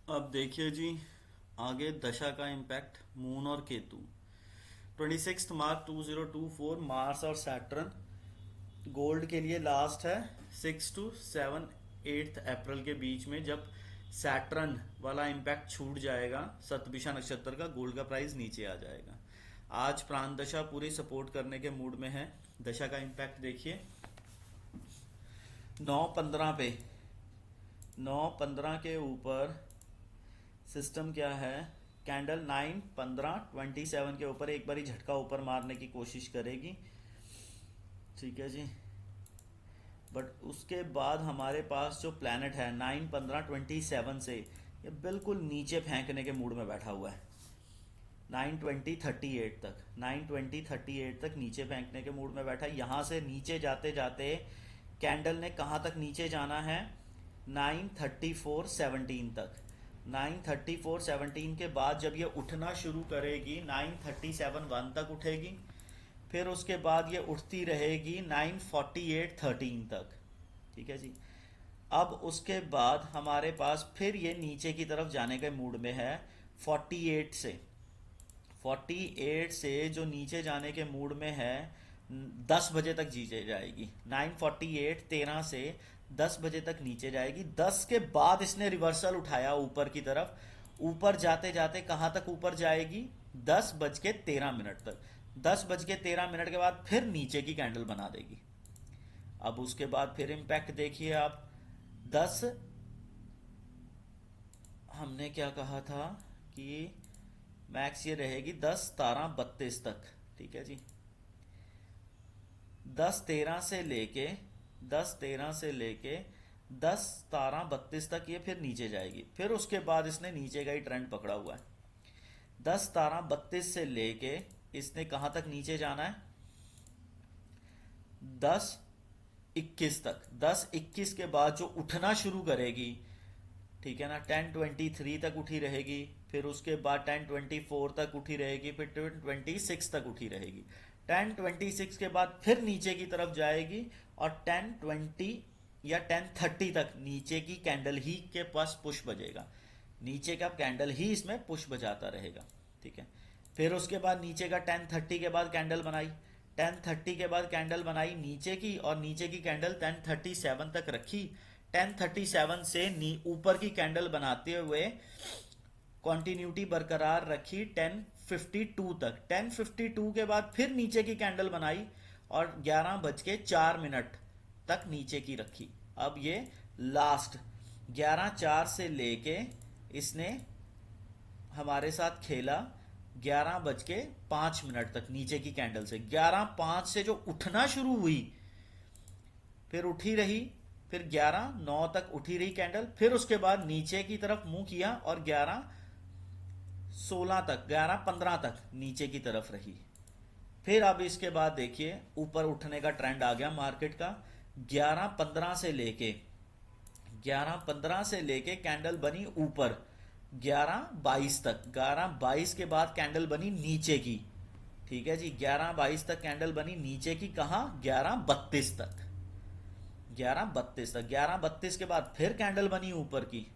अब देखिए जी, आगे दशा का इम्पैक्ट मून और केतु। 26 मार्च 2024 मार्स और सैटर्न गोल्ड के लिए लास्ट है 6 to 7 8 अप्रैल के बीच में। जब सैटर्न वाला इम्पैक्ट छूट जाएगा सतभिषा नक्षत्र का, गोल्ड का प्राइस नीचे आ जाएगा। आज प्राण दशा पूरी सपोर्ट करने के मूड में है। दशा का इम्पैक्ट देखिए, 9:15 पे, 9:15 के ऊपर सिस्टम क्या है, कैंडल 9:15:27 के ऊपर एक बारी झटका ऊपर मारने की कोशिश करेगी। ठीक है जी। बट उसके बाद हमारे पास जो प्लैनेट है 9:15:27 से ये बिल्कुल नीचे फेंकने के मूड में बैठा हुआ है। 9:20:38 तक, 9:20:38 तक नीचे फेंकने के मूड में बैठा है। यहाँ से नीचे जाते जाते कैंडल ने कहाँ तक नीचे जाना है, 9:34:17 तक। 9:34:17 के बाद जब ये उठना शुरू करेगी 9:37:1 तक उठेगी। फिर उसके बाद ये उठती रहेगी 9:48:13 तक। ठीक है जी। अब उसके बाद हमारे पास फिर ये नीचे की तरफ जाने के मूड में है। 48 से, 48 से जो नीचे जाने के मूड में है 10 बजे तक नीचे जाएगी। 9:48:13 से 10 बजे तक नीचे जाएगी। 10 के बाद इसने रिवर्सल उठाया ऊपर की तरफ। ऊपर जाते जाते कहाँ तक ऊपर जाएगी, 10:13 तक। 10:13 के बाद फिर नीचे की कैंडल बना देगी। अब उसके बाद फिर इम्पैक्ट देखिए आप। 10, हमने क्या कहा था कि मैक्स ये रहेगी 10:13:32 तक। ठीक है जी। 10:13 से लेके, 10:13 से लेके 10:12:32 तक ये फिर नीचे जाएगी। फिर उसके बाद इसने नीचे का ही ट्रेंड पकड़ा हुआ है। 10:12:32 से लेके इसने कहाँ तक नीचे जाना है, 10:21 तक। 10:21 के बाद जो उठना शुरू करेगी, ठीक है ना, 10:23 तक उठी रहेगी। फिर उसके बाद 10:24 तक उठी रहेगी। फिर 10:26 तक उठी रहेगी। 10:26 के बाद फिर नीचे की तरफ जाएगी और 10:20 या 10:30 तक नीचे की कैंडल ही के पास पुश बजेगा। नीचे का कैंडल ही इसमें पुश बजाता रहेगा। ठीक है। फिर उसके बाद नीचे का 10:30 के बाद कैंडल बनाई। 10:30 के बाद कैंडल बनाई नीचे की, और नीचे की कैंडल 10:37 तक रखी। 10:37 से ऊपर की कैंडल बनाते हुए कंटिन्यूटी बरकरार रखी 10:52 तक। 10:52 के बाद फिर नीचे की कैंडल बनाई और 11:04 तक नीचे की रखी। अब ये लास्ट 11:04 से लेके इसने हमारे साथ खेला 11:05 तक नीचे की कैंडल से। 11:05 से जो उठना शुरू हुई, फिर उठी रही, फिर 11:09 तक उठी रही कैंडल। फिर उसके बाद नीचे की तरफ मुंह किया और 11:16 तक, 11:15 तक नीचे की तरफ रही। फिर अब इसके बाद देखिए ऊपर उठने का ट्रेंड आ गया मार्केट का। 11:15 से लेके, 11:15 से लेके कैंडल बनी ऊपर 11:22 तक। 11:22 के बाद कैंडल बनी नीचे की। ठीक है जी। 11:22 तक कैंडल बनी नीचे की, कहाँ, 11:32 तक। 11:32 तक। 11:32 के बाद फिर कैंडल बनी ऊपर की।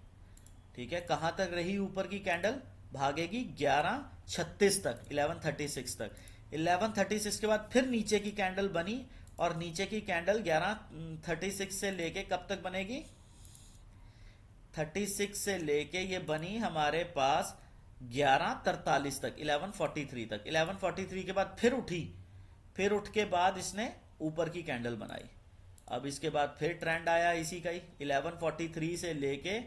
ठीक है। कहां तक रही ऊपर की कैंडल, भागेगी 11:36 तक, 11:36 तक। 11:36 के बाद फिर नीचे की कैंडल बनी, और नीचे की कैंडल 11:36 से लेके कब तक बनेगी, 36 से लेके ये बनी हमारे पास 11:43 तक, 11:43 तक। 11:43 के बाद फिर उठी। फिर उठ के बाद इसने ऊपर की कैंडल बनाई। अब इसके बाद फिर ट्रेंड आया इसी का ही। 11:43 से लेके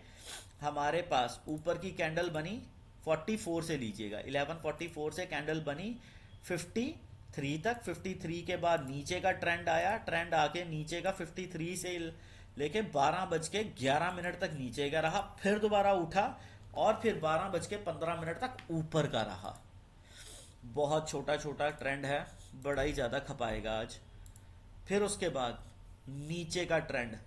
हमारे पास ऊपर की कैंडल बनी 44 से लीजिएगा। 11:44 से कैंडल बनी 53 तक। 53 के बाद नीचे का ट्रेंड आया। ट्रेंड आके नीचे का 53 से लेके 12:11 तक नीचे का रहा। फिर दोबारा उठा और फिर 12:15 तक ऊपर का रहा। बहुत छोटा छोटा ट्रेंड है, बड़ा ही ज्यादा खपाएगा आज। फिर उसके बाद नीचे का ट्रेंड,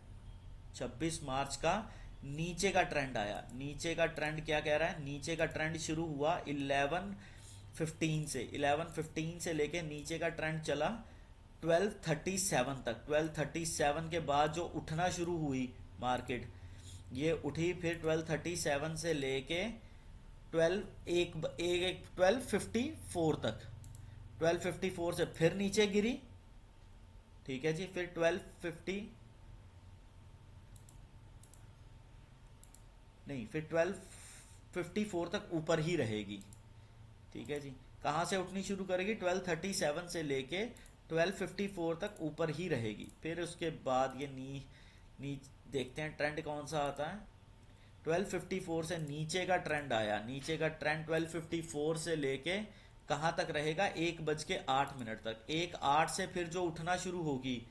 26 मार्च का नीचे का ट्रेंड आया। नीचे का ट्रेंड क्या कह रहा है, नीचे का ट्रेंड शुरू हुआ 11:15 से। 11:15 से लेके नीचे का ट्रेंड चला 12:37 तक। 12:37 के बाद जो उठना शुरू हुई मार्केट, ये उठी, फिर 1237 से लेके 1254 तक, 1254 से फिर नीचे गिरी, ठीक है जी, फिर 1254 तक ऊपर ही रहेगी, ठीक है जी। कहाँ से उठनी शुरू करेगी? 1237 से लेके 1254 तक ऊपर ही रहेगी। फिर उसके बाद ये देखते हैं ट्रेंड कौन सा आता है। 1254 से नीचे का ट्रेंड आया, नीचे का ट्रेंड 1254 से लेके कहाँ तक रहेगा? 1:08 तक। 1:08 से फिर जो उठना शुरू होगी,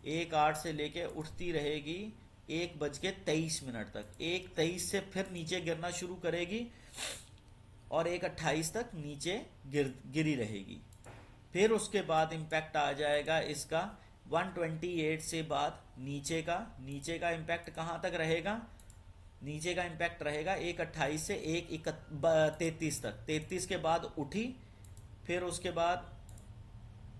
1:08 से लेके उठती रहेगी 1:23 तक। 1:23 से फिर नीचे गिरना शुरू करेगी और 1:28 तक नीचे गिरी रहेगी। फिर उसके बाद इम्पैक्ट आ जाएगा इसका 128 से बाद नीचे का इम्पैक्ट कहाँ तक रहेगा? नीचे का इम्पैक्ट रहेगा 1:28 से 1:33 तक। 33 के बाद उठी, फिर उसके बाद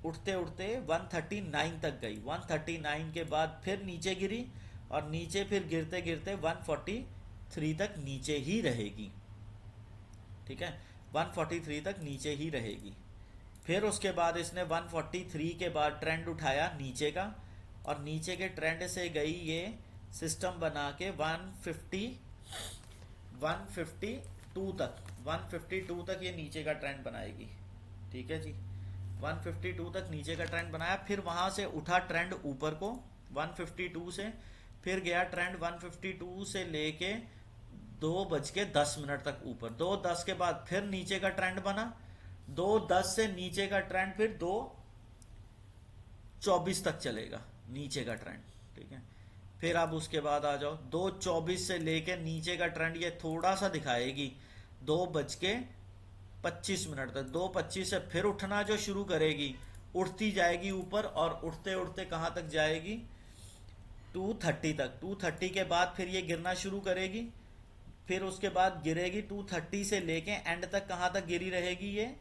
उठते उठते 139 तक गई, 139 के बाद फिर नीचे गिरी और नीचे फिर गिरते गिरते 143 तक नीचे ही रहेगी, ठीक है, 143 तक नीचे ही रहेगी। फिर उसके बाद इसने 143 के बाद ट्रेंड उठाया नीचे का, और नीचे के ट्रेंड से गई ये सिस्टम बना के 152 तक, 152 तक ये नीचे का ट्रेंड बनाएगी, ठीक है जी। 152 तक नीचे का ट्रेंड बनाया, फिर वहां से उठा ट्रेंड ऊपर को 152 से, फिर गया ट्रेंड 152 से लेके 2:10 तक ऊपर। 2:10 के बाद फिर नीचे का ट्रेंड बना, 2:10 से नीचे का ट्रेंड फिर 2:24 तक चलेगा नीचे का ट्रेंड, ठीक है। फिर अब उसके बाद आ जाओ 2:24 से लेके नीचे का ट्रेंड ये थोड़ा सा दिखाएगी 2:25 तक। 2:25 से फिर उठना जो शुरू करेगी, उठती जाएगी ऊपर और उठते उठते कहां तक जाएगी? 230 तक। 230 के बाद फिर ये गिरना शुरू करेगी, फिर उसके बाद गिरेगी 230 से लेके एंड तक। कहां तक गिरी रहेगी?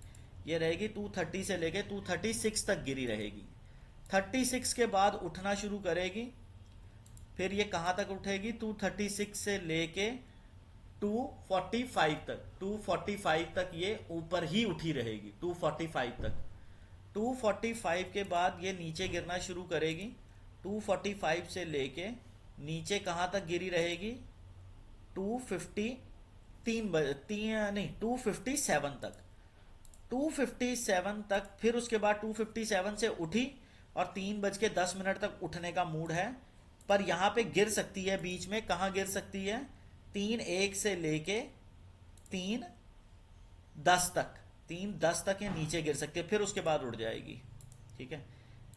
ये रहेगी 230 से लेके 236 तक गिरी रहेगी। 36 के बाद उठना शुरू करेगी, फिर ये कहां तक उठेगी? 236 से लेके 245 तक। 245 तक ये ऊपर ही उठी रहेगी, 245 तक। 245 के बाद ये नीचे गिरना शुरू करेगी, 245 से लेके नीचे कहां तक गिरी रहेगी? 257 तक। 257 तक, फिर उसके बाद 257 से उठी और 3:10 तक उठने का मूड है, पर यहां पे गिर सकती है बीच में। कहां गिर सकती है? 3:01 से लेके 3:10 तक। 3:10 तक ये नीचे गिर सकती है, फिर उसके बाद उठ जाएगी, ठीक है।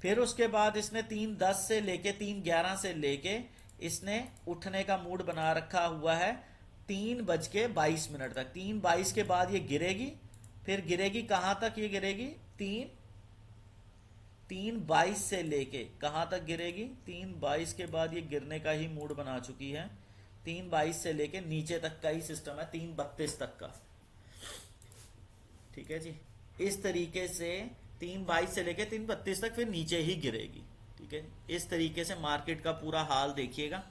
फिर उसके बाद इसने 3:10 से लेके 3:11 से लेके इसने उठने का मूड बना रखा हुआ है 3:22 तक। 3:22 के बाद ये गिरेगी, फिर गिरेगी कहां तक? ये गिरेगी 3:22 से लेके कहां तक गिरेगी? 3:22 के बाद ये गिरने का ही मूड बना चुकी है। 3:22 से लेके नीचे तक का ही सिस्टम है, 3:32 तक का, ठीक है जी। इस तरीके से 3:22 से लेके 3:32 तक फिर नीचे ही गिरेगी, ठीक है। इस तरीके से मार्केट का पूरा हाल देखिएगा।